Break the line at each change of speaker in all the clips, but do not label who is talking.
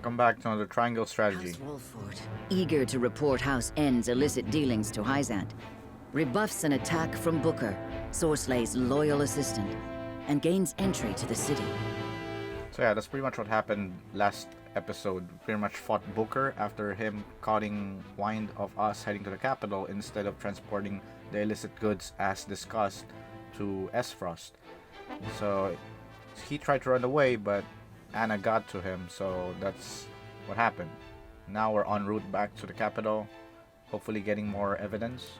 welcome back to another triangle strategy.
House Wolffort, eager to report House N's illicit dealings to Hyzante, rebuffs an attack from Booker, Sorslay's loyal assistant, and gains entry to the city.
So yeah, that's pretty much what happened last episode. We pretty much fought Booker after him caughting wind of us heading to the capital instead of transporting the illicit goods as discussed to Esfrost. So he tried to run away, but Anna got to him, so that's what happened. Now we're en route back to the capital, hopefully getting more evidence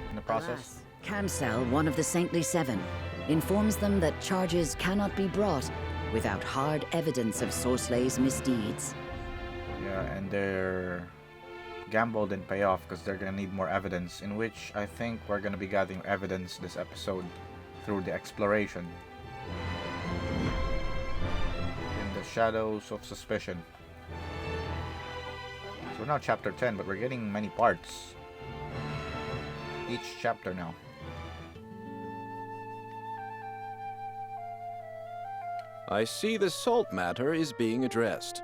in the process.
Kamsell, one of the Saintly Seven, informs them that charges cannot be brought without hard evidence of Sorslay's misdeeds.
Yeah, and their gamble didn't pay off because they're gonna need more evidence, in which I think we're gonna be gathering evidence this episode through the exploration. In the shadows of suspicion. So we're now chapter 10, but we're getting many parts. Each chapter now.
I see the salt matter is being addressed.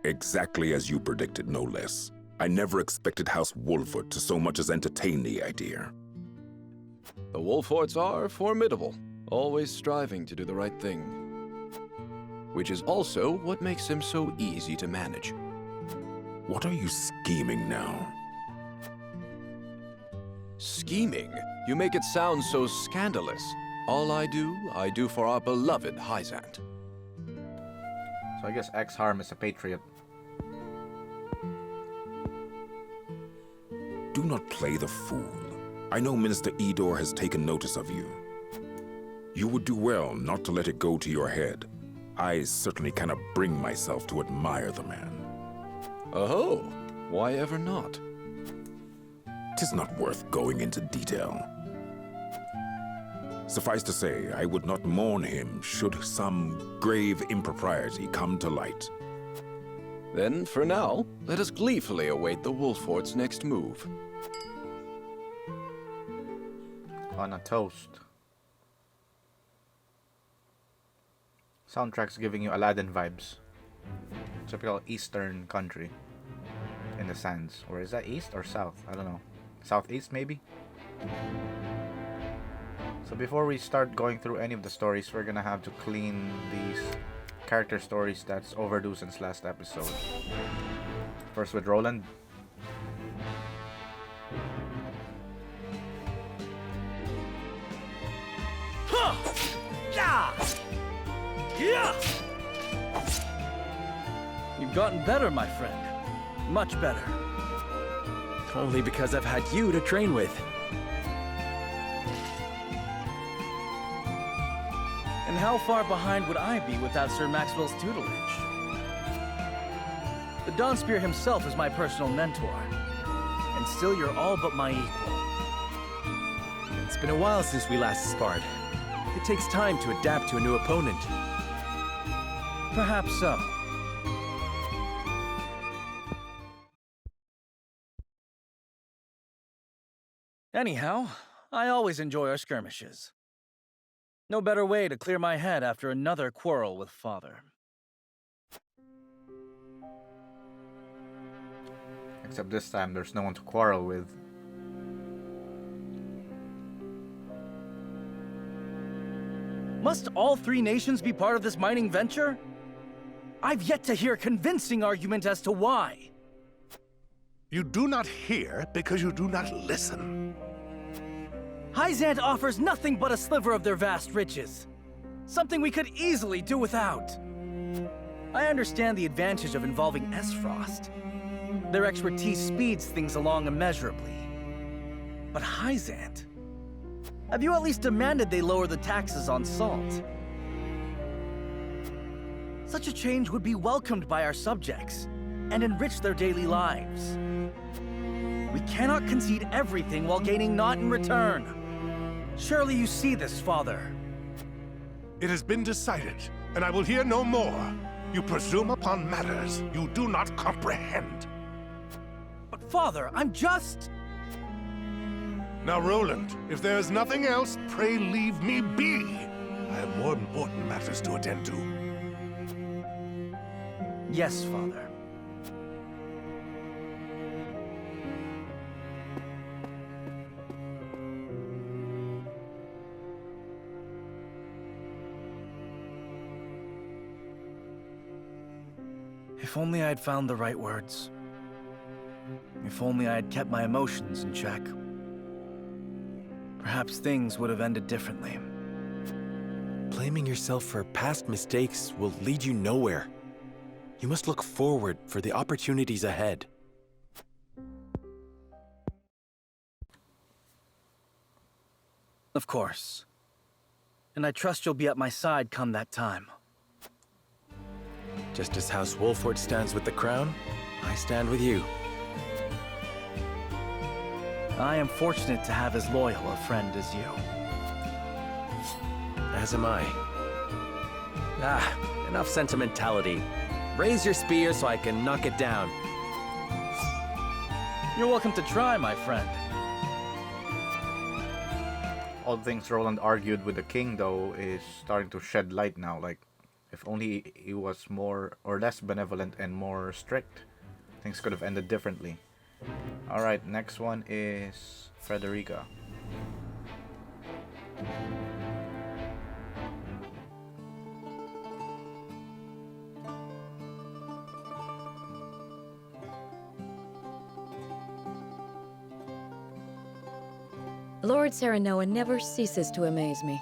Exactly as you predicted, no less. I never expected House Wolffort to so much as entertain the idea.
The Wolfforts are formidable, always striving to do the right thing. Which is also what makes them so easy to manage.
What are you scheming now?
Scheming? You make it sound so scandalous. All I do for our beloved Hyzante.
So I guess Exharme is a patriot.
Do not play the fool. I know Minister Edor has taken notice of you. You would do well not to let it go to your head. I certainly cannot bring myself to admire the man.
Oh, why ever not?
'Tis not worth going into detail. Suffice to say, I would not mourn him should some grave impropriety come to light.
Then, for now, let us gleefully await the Wolffort's next move.
On a toast. Soundtrack's giving you Aladdin vibes. Typical eastern country. In the sands. Or is that east or south? I don't know. Southeast maybe? So before we start going through any of the stories, we're gonna have to clean these character stories that's overdue since last episode. First with Roland.
You've gotten better, my friend. Much better. Only because I've had you to train with. And how far behind would I be without Sir Maxwell's tutelage? The Dawnspear himself is my personal mentor. And still you're all but my equal. It's been a while since we last sparred. It takes time to adapt to a new opponent. Perhaps so. Anyhow, I always enjoy our skirmishes. No better way to clear my head after another quarrel with Father.
Except this time, there's no one to quarrel with.
Must all three nations be part of this mining venture? I've yet to hear a convincing argument as to why.
You do not hear because you do not listen.
Hyzante offers nothing but a sliver of their vast riches. Something we could easily do without. I understand the advantage of involving Esfrost. Their expertise speeds things along immeasurably. But Hyzante? Have you at least demanded they lower the taxes on salt? Such a change would be welcomed by our subjects and enrich their daily lives. We cannot concede everything while gaining naught in return. Surely you see this, Father.
It has been decided, and I will hear no more. You presume upon matters you do not comprehend.
But Father, I'm just...
Now, Roland, if there is nothing else, pray leave me be. I have more important matters to attend to.
Yes, Father. If only I had found the right words. If only I had kept my emotions in check. Perhaps things would have ended differently.
Blaming yourself for past mistakes will lead you nowhere. You must look forward for the opportunities ahead.
Of course. And I trust you'll be at my side come that time.
Just as House Wolffort stands with the crown, I stand with you.
I am fortunate to have as loyal a friend as you.
As am I. Enough sentimentality. Raise your spear so I can knock it down.
You're welcome to try, my friend.
All the things Roland argued with the king, though, is starting to shed light now. Like, if only he was more or less benevolent and more strict, things could have ended differently. Alright, next one is Frederica.
Lord Serenoa never ceases to amaze me.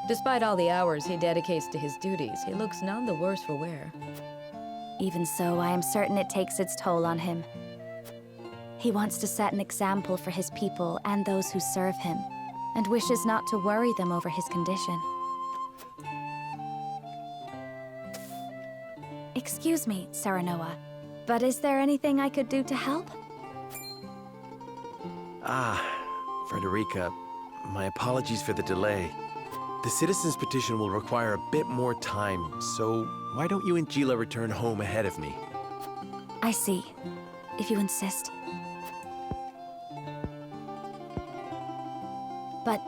Despite all the hours he dedicates to his duties, he looks none the worse for wear.
Even so, I am certain it takes its toll on him. He wants to set an example for his people and those who serve him, and wishes not to worry them over his condition. Excuse me, Serenoa, but is there anything I could do to help?
Frederica, my apologies for the delay. The citizens' petition will require a bit more time, so why don't you and Gila return home ahead of me?
I see, if you insist. But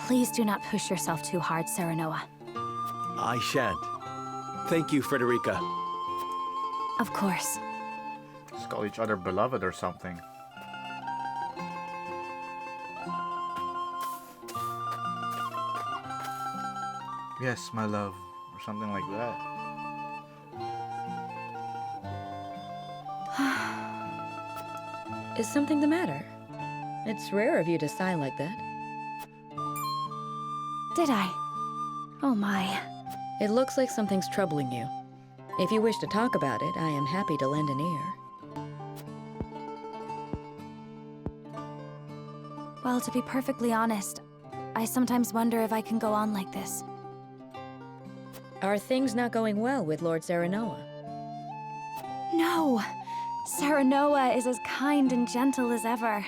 please do not push yourself too hard, Serenoa.
I shan't. Thank you, Frederica.
Of course.
Just call each other beloved or something. Yes, my love, or something like that.
Is something the matter? It's rare of you to sigh like that.
Did I? Oh my.
It looks like something's troubling you. If you wish to talk about it, I am happy to lend an ear.
Well, to be perfectly honest, I sometimes wonder if I can go on like this.
Are things not going well with Lord Serenoa?
No! Serenoa is as kind and gentle as ever.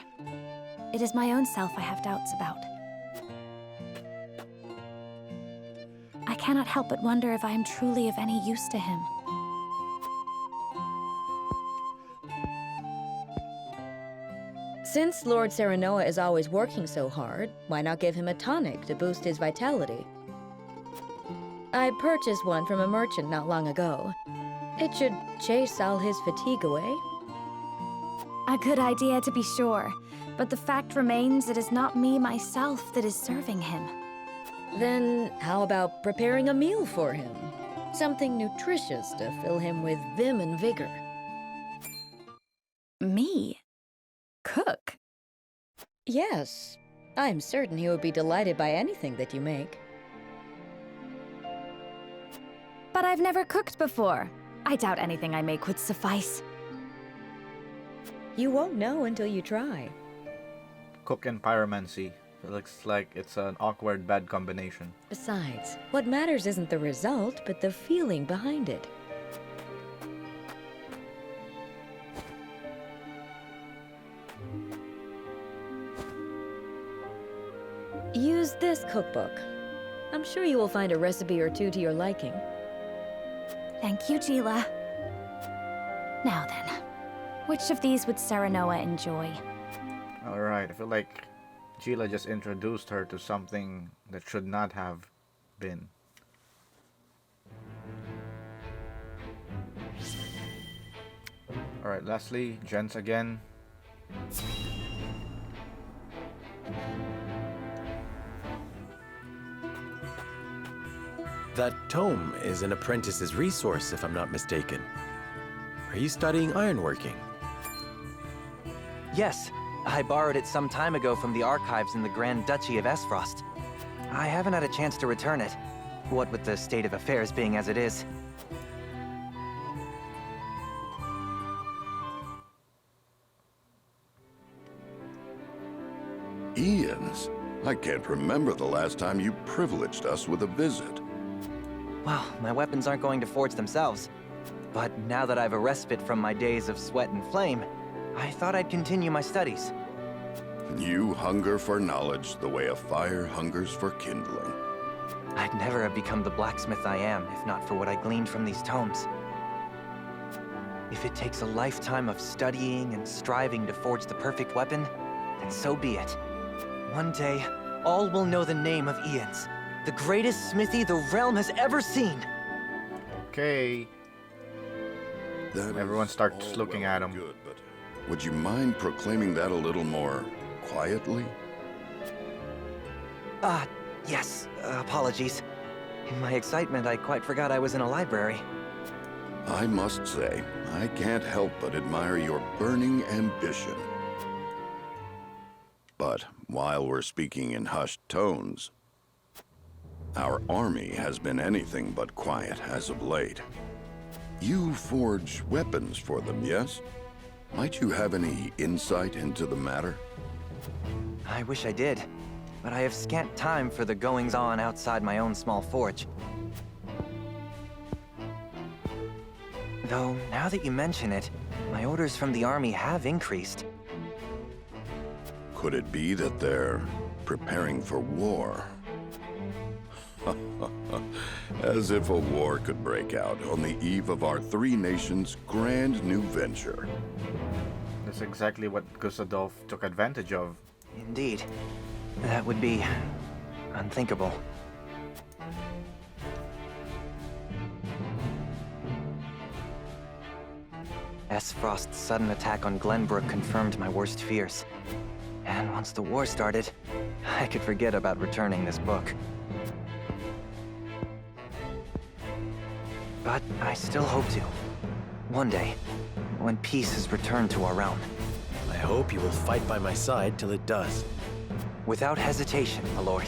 It is my own self I have doubts about. I cannot help but wonder if I am truly of any use to him.
Since Lord Serenoa is always working so hard, why not give him a tonic to boost his vitality? I purchased one from a merchant not long ago. It should chase all his fatigue away.
A good idea to be sure, but the fact remains it is not me myself that is serving him.
Then how about preparing a meal for him? Something nutritious to fill him with vim and vigor.
Me? Cook?
Yes, I'm certain he would be delighted by anything that you make.
But I've never cooked before. I doubt anything I make would suffice.
You won't know until you try.
Cook and pyromancy. It looks like it's an awkward bad combination.
Besides, what matters isn't the result, but the feeling behind it. Use this cookbook. I'm sure you will find a recipe or two to your liking.
Thank you, Gila. Now then, which of these would Serenoa enjoy?
Alright, I feel like Gila just introduced her to something that should not have been. Alright, lastly, gents again.
That tome is an apprentice's resource, if I'm not mistaken. Are you studying ironworking?
Yes, I borrowed it some time ago from the archives in the Grand Duchy of Esfrost. I haven't had a chance to return it, what with the state of affairs being as it is.
Ian's? I can't remember the last time you privileged us with a visit.
Well, my weapons aren't going to forge themselves. But now that I've a respite from my days of sweat and flame, I thought I'd continue my studies.
You hunger for knowledge the way a fire hungers for kindling.
I'd never have become the blacksmith I am if not for what I gleaned from these tomes. If it takes a lifetime of studying and striving to forge the perfect weapon, then so be it. One day, all will know the name of Ian's, the greatest smithy the realm has ever seen.
Okay. Everyone starts looking at him.
Good, but would you mind proclaiming that a little more quietly?
Yes, apologies. In my excitement, I quite forgot I was in a library.
I must say, I can't help but admire your burning ambition. But while we're speaking in hushed tones, our army has been anything but quiet as of late. You forge weapons for them, yes? Might you have any insight into the matter?
I wish I did, but I have scant time for the goings-on outside my own small forge. Though, now that you mention it, my orders from the army have increased.
Could it be that they're preparing for war? As if a war could break out on the eve of our three nations' grand new venture.
That's exactly what Gustadolf took advantage of.
Indeed. That would be unthinkable. Esfrost's sudden attack on Glenbrook confirmed my worst fears. And once the war started, I could forget about returning this book. But I still hope to. One day, when peace has returned to our realm.
I hope you will fight by my side till it does.
Without hesitation, my lord.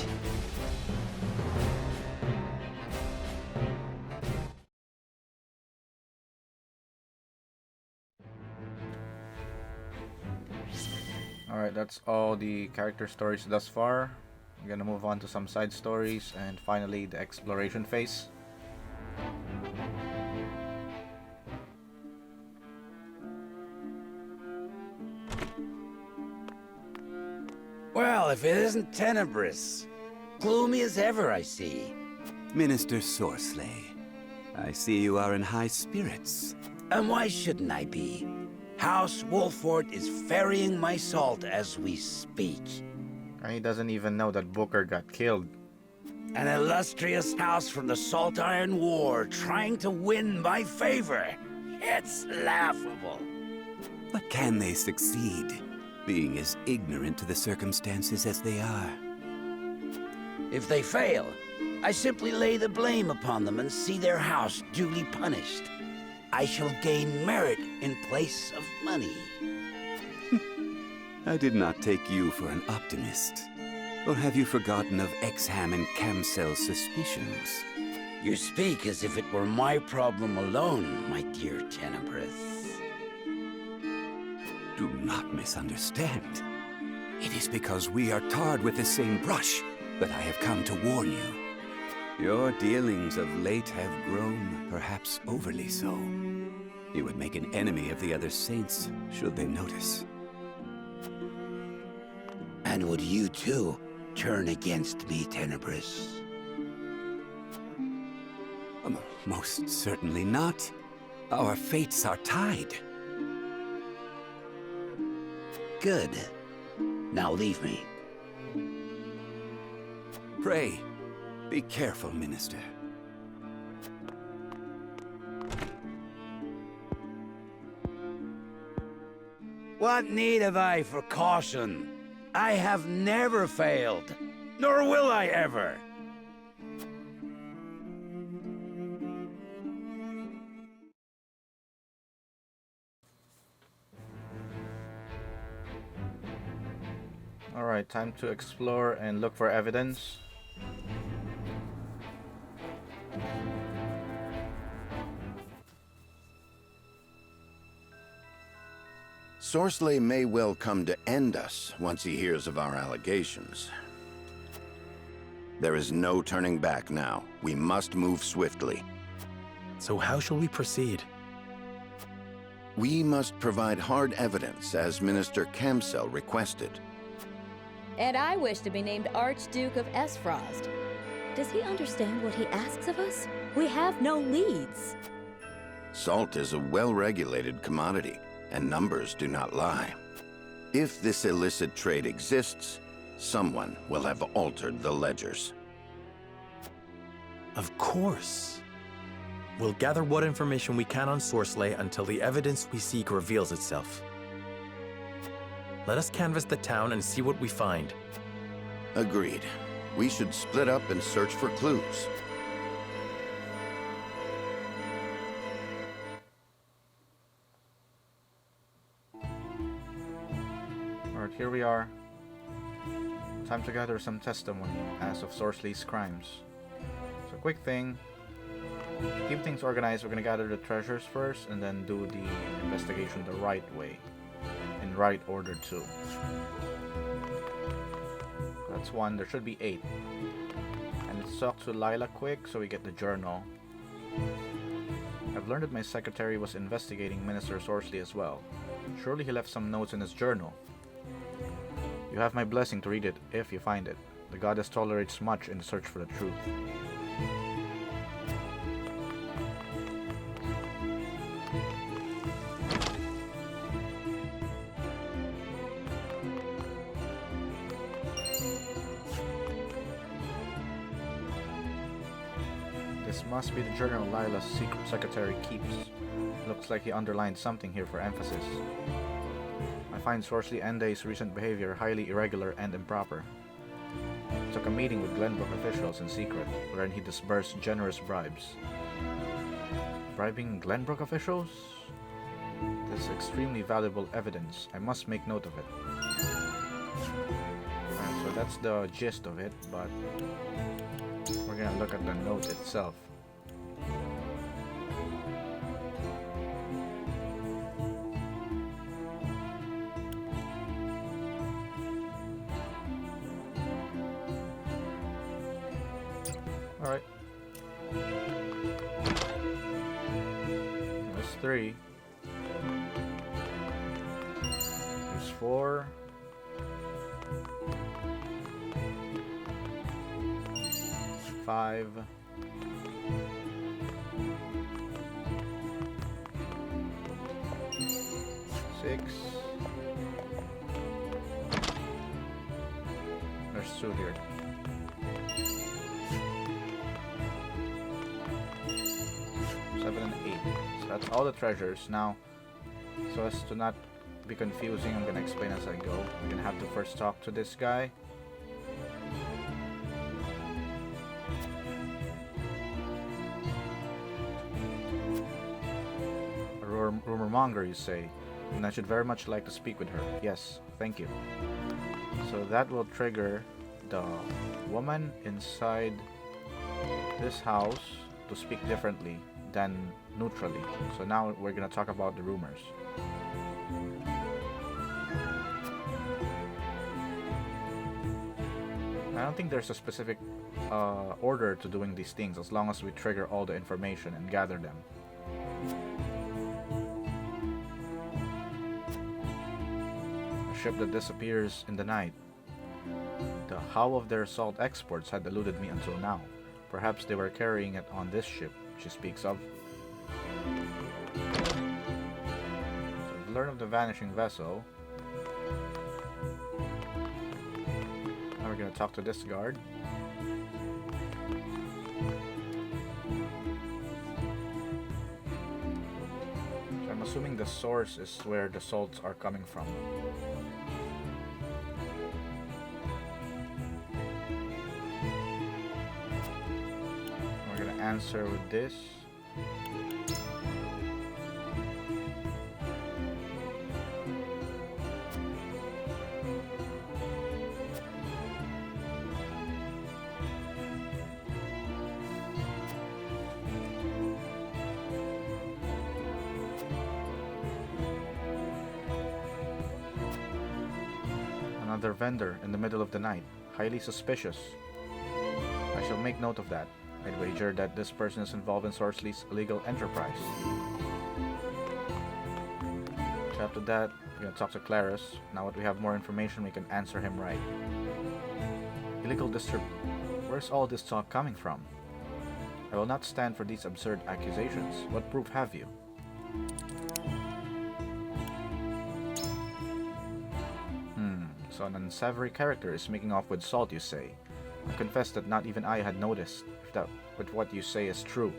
Alright, that's all the character stories thus far. We're gonna move on to some side stories and finally the exploration phase.
Well, if it isn't tenebrous. Gloomy as ever, I see.
Minister Sorsley, I see you are in high spirits.
And why shouldn't I be? House Wolffort is ferrying my salt as we speak.
And he doesn't even know that Booker got killed.
An illustrious house from the Salt Iron War trying to win my favor. It's laughable.
But can they succeed, being as ignorant to the circumstances as they are?
If they fail, I simply lay the blame upon them and see their house duly punished. I shall gain merit in place of money.
I did not take you for an optimist. Or have you forgotten of Exharme and Kamsell's suspicions?
You speak as if it were my problem alone, my dear Tenebrous.
Do not misunderstand. It is because we are tarred with the same brush that I have come to warn you. Your dealings of late have grown, perhaps overly so. You would make an enemy of the other saints, should they notice.
And would you too turn against me, Tenebrous?
Most certainly not. Our fates are tied.
Good. Now leave me.
Pray, be careful, Minister.
What need have I for caution? I have never failed, nor will I ever.
Alright, time to explore and look for evidence.
Sorcelet may well come to end us once he hears of our allegations. There is no turning back now. We must move swiftly.
So how shall we proceed?
We must provide hard evidence, as Minister Kamsell requested.
And I wish to be named Archduke of Esfrost. Does he understand what he asks of us? We have no leads.
Salt is a well-regulated commodity, and numbers do not lie. If this illicit trade exists, someone will have altered the ledgers.
Of course. We'll gather what information we can on Sorcelet until the evidence we seek reveals itself. Let us canvass the town and see what we find.
Agreed. We should split up and search for clues.
Alright, here we are. Time to gather some testimony as of Sorcelet's crimes. So quick thing. To keep things organized, we're gonna gather the treasures first and then do the investigation the right way. In right order too. That's 1. There should be 8. And let's talk to Lila quick so we get the journal. I've learned that my secretary was investigating Minister Sorcelet as well. Surely he left some notes in his journal. You have my blessing to read it if you find it. The goddess tolerates much in the search for the truth. This must be the journal Lila's secret secretary keeps. Looks like he underlined something here for emphasis. I find Sorcelet Ende's recent behavior highly irregular and improper. He took a meeting with Glenbrook officials in secret, wherein he disbursed generous bribes. Bribing Glenbrook officials? This is extremely valuable evidence. I must make note of it. Alright, so that's the gist of it, but we're gonna look at the note itself. Alright. There's 3. There's 4. 5. 6. There's 2 here. 7 and 8. So that's all the treasures. Now, so as to not be confusing, I'm gonna explain as I go. We're gonna have to first talk to this guy. A rumor monger, you say, and I should very much like to speak with her. Yes, thank you. So that will trigger the woman inside this house to speak differently than neutrally. So now we're gonna talk about the rumors. I don't think there's a specific order to doing these things as long as we trigger all the information and gather them. A ship that disappears in the night. The how of their salt exports had eluded me until now. Perhaps they were carrying it on this ship she speaks of. So learn of the vanishing vessel. Now we're gonna talk to this guard. So I'm assuming the source is where the salts are coming from. We're gonna answer with this. Another vendor in the middle of the night. Highly suspicious. I shall make note of that. I'd wager that this person is involved in Sorceley's illegal enterprise. So after that, we're gonna talk to Claris. Now that we have more information, we can answer him right. Illegal Where's all this talk coming from? I will not stand for these absurd accusations. What proof have you? So an unsavory character is making off with salt, you say. I confess that not even I had noticed if what you say is true.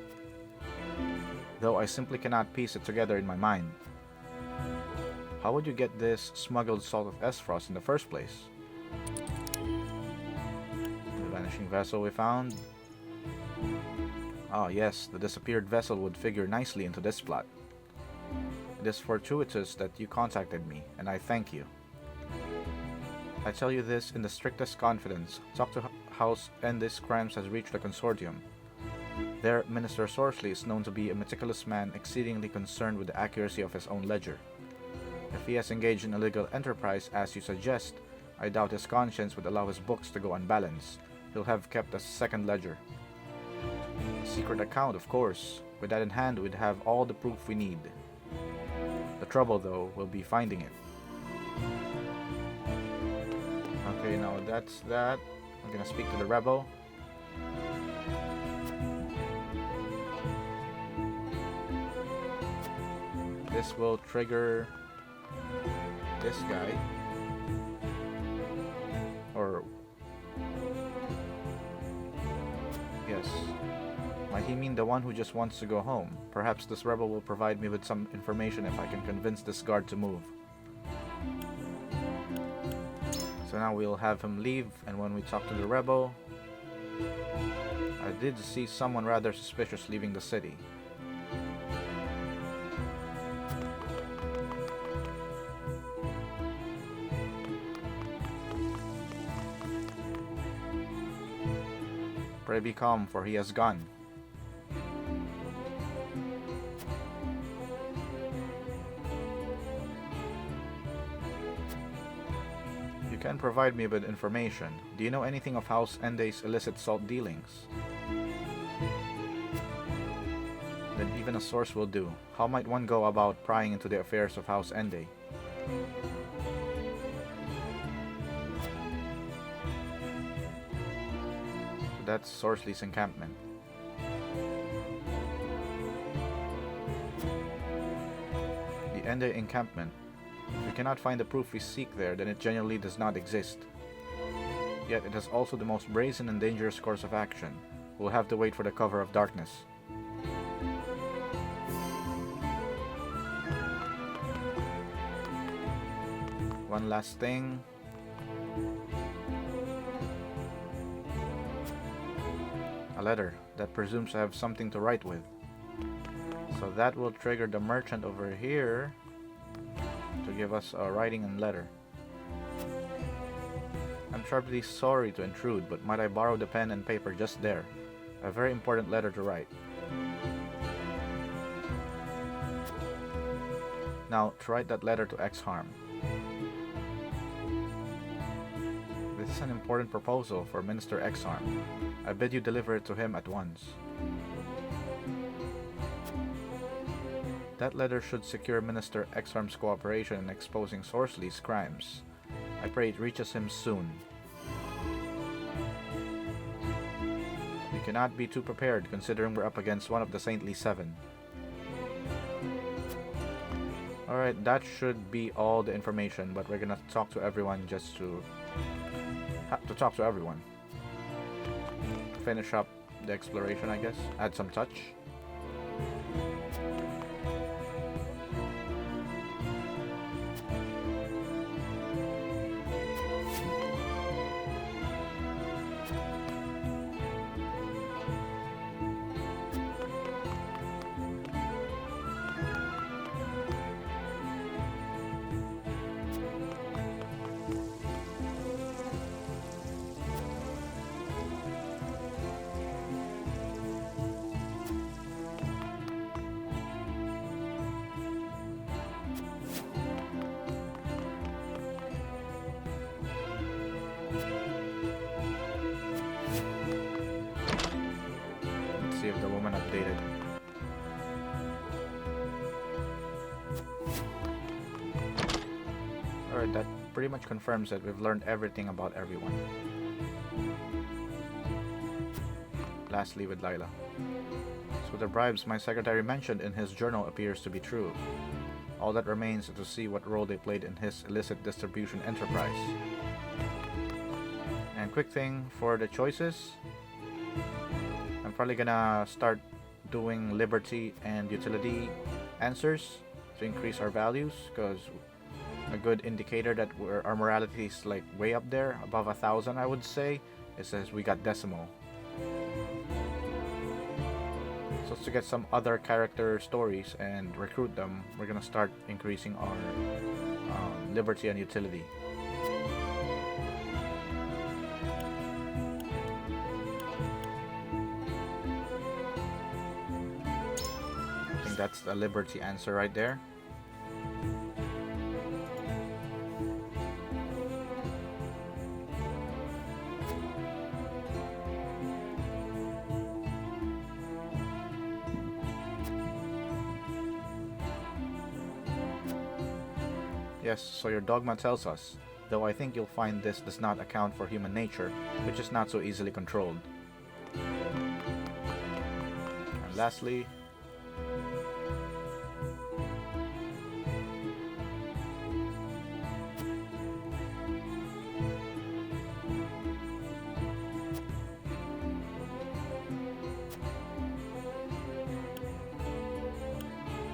Though I simply cannot piece it together in my mind. How would you get this smuggled salt of Esfrost in the first place? The vanishing vessel we found. Ah yes, the disappeared vessel would figure nicely into this plot. It is fortuitous that you contacted me, and I thank you. I tell you this in the strictest confidence. Talk to House Endes Crimes has reached a consortium. Their Minister Sorceley is known to be a meticulous man exceedingly concerned with the accuracy of his own ledger. If he has engaged in illegal enterprise as you suggest, I doubt his conscience would allow his books to go unbalanced. He'll have kept a second ledger. A secret account, of course. With that in hand, we'd have all the proof we need. The trouble, though, will be finding it. Okay, now that's that. I'm gonna speak to the rebel. This will trigger this guy. Or yes. Might he mean the one who just wants to go home? Perhaps this rebel will provide me with some information if I can convince this guard to move. So now we'll have him leave, and when we talk to the rebel, I did see someone rather suspicious leaving the city. Pray be calm, for he has gone. You can provide me with information. Do you know anything of House Ende's illicit salt dealings? Then even a source will do. How might one go about prying into the affairs of House Ende? So that's Sorceley's encampment. The Ende encampment. If we cannot find the proof we seek there, then it genuinely does not exist. Yet it is also the most brazen and dangerous course of action. We'll have to wait for the cover of darkness. One last thing. A letter that presumes to have something to write with. So that will trigger the merchant over here to give us a writing and letter. I'm terribly sorry to intrude, but might I borrow the pen and paper just there? A very important letter to write. Now, to write that letter to Exharme. This is an important proposal for Minister Exharme. I bid you deliver it to him at once. That letter should secure Minister Exharme's cooperation in exposing Sorceley's crimes. I pray it reaches him soon. We cannot be too prepared, considering we're up against one of the Saintly Seven. Alright, that should be all the information, but we're gonna talk to everyone just to talk to everyone. Finish up the exploration, I guess. Add some touch. give the woman updated. Alright, that pretty much confirms that we've learned everything about everyone. Lastly, with Lila. So the bribes my secretary mentioned in his journal appears to be true. All that remains is to see what role they played in his illicit distribution enterprise. And quick thing for the choices, I'm probably gonna start doing liberty and utility answers to increase our values, because a good indicator that our morality is like way up there, above 1,000 I would say, it says we got decimal. So to get some other character stories and recruit them, we're gonna start increasing our liberty and utility. I think that's the liberty answer right there. Yes, so your dogma tells us, though I think you'll find this does not account for human nature, which is not so easily controlled. And lastly,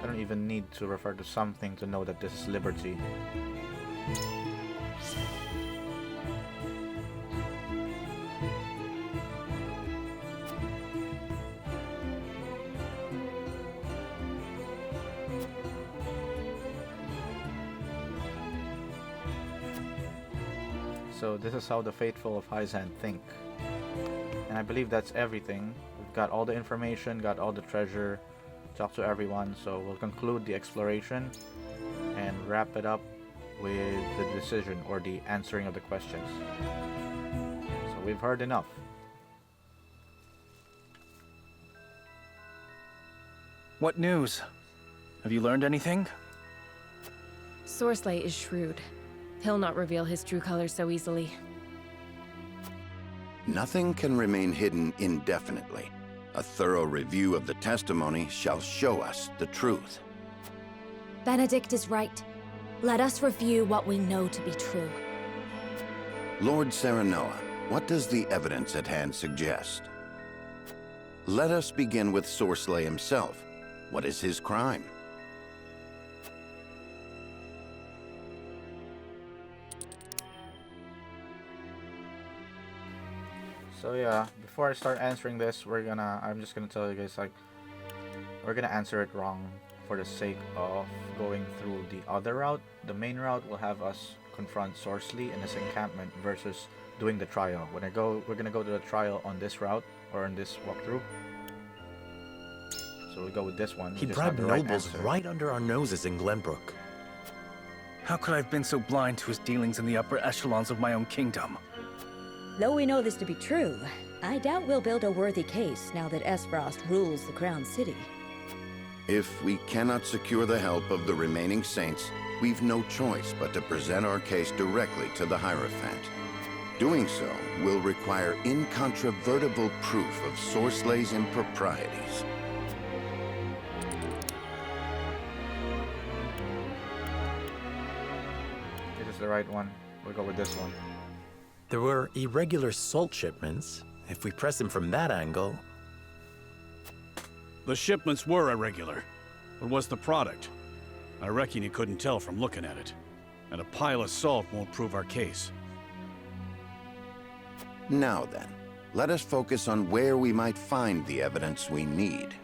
I don't even need to refer to something to know that this is liberty. So this is how the faithful of Hyzante think. And I believe that's everything. We've got all the information, got all the treasure, talked to everyone, so we'll conclude the exploration and wrap it up with the decision or the answering of the questions. So we've heard enough.
What news? Have you learned anything?
Sorcerer is shrewd. He'll not reveal his true colors so easily.
Nothing can remain hidden indefinitely. A thorough review of the testimony shall show us the truth.
Benedict is right. Let us review what we know to be true.
Lord Serenoa, what does the evidence at hand suggest? Let us begin with Sorcerer himself. What is his crime?
So yeah, before I start answering this, I'm just gonna tell you guys, like, we're gonna answer it wrong for the sake of going through the other route. The main route will have us confront Sorcery in his encampment versus doing the trial. We're gonna go to the trial on this route, or on this walkthrough. So we go with this one.
He bribed nobles right under our noses in Glenbrook.
How could I have been so blind to his dealings in the upper echelons of my own kingdom?
Though we know this to be true, I doubt we'll build a worthy case now that Esfrost rules the Crown City.
If we cannot secure the help of the remaining saints, we've no choice but to present our case directly to the Hierophant. Doing so will require incontrovertible proof of Sorceley's improprieties.
This is the right one. We'll go with this one.
There were irregular salt shipments. If we press him from that angle...
The shipments were irregular. What was the product? I reckon you couldn't tell from looking at it. And a pile of salt won't prove our case.
Now then, let us focus on where we might find the evidence we need.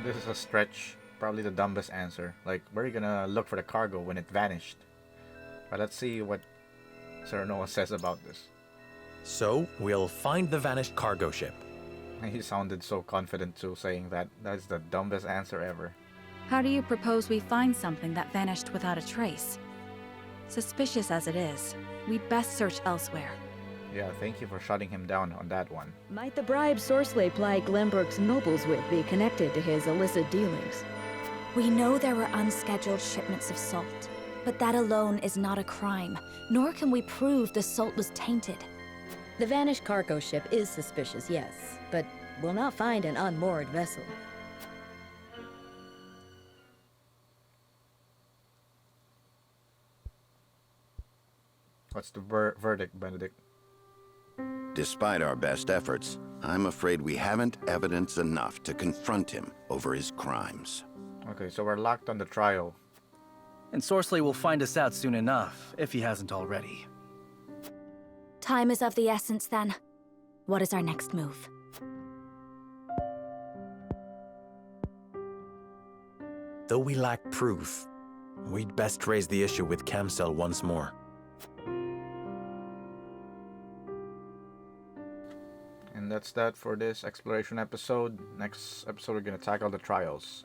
This is a stretch. Probably the dumbest answer. Like, where are you gonna look for the cargo when it vanished? But let's see what Serenoa says about this.
So, we'll find the vanished cargo ship.
He sounded so confident too, saying that. That's the dumbest answer ever.
How do you propose we find something that vanished without a trace? Suspicious as it is, we'd best search elsewhere.
Yeah, thank you for shutting him down on that one.
Might the bribe Sorcerer plied Glenbrook's nobles with be connected to his illicit dealings?
We know there were unscheduled shipments of salt, but that alone is not a crime, nor can we prove the salt was tainted.
The vanished cargo ship is suspicious, yes, but we'll not find an unmoored vessel.
What's the verdict, Benedict?
Despite our best efforts, I'm afraid we haven't evidence enough to confront him over his crimes.
Okay, so we're locked on the trial.
And Sorcery will find us out soon enough, if he hasn't already.
Time is of the essence, then. What is our next move?
Though we lack proof, we'd best raise the issue with Kamsell once more.
And that's that for this exploration episode. Next episode, we're gonna tackle the trials.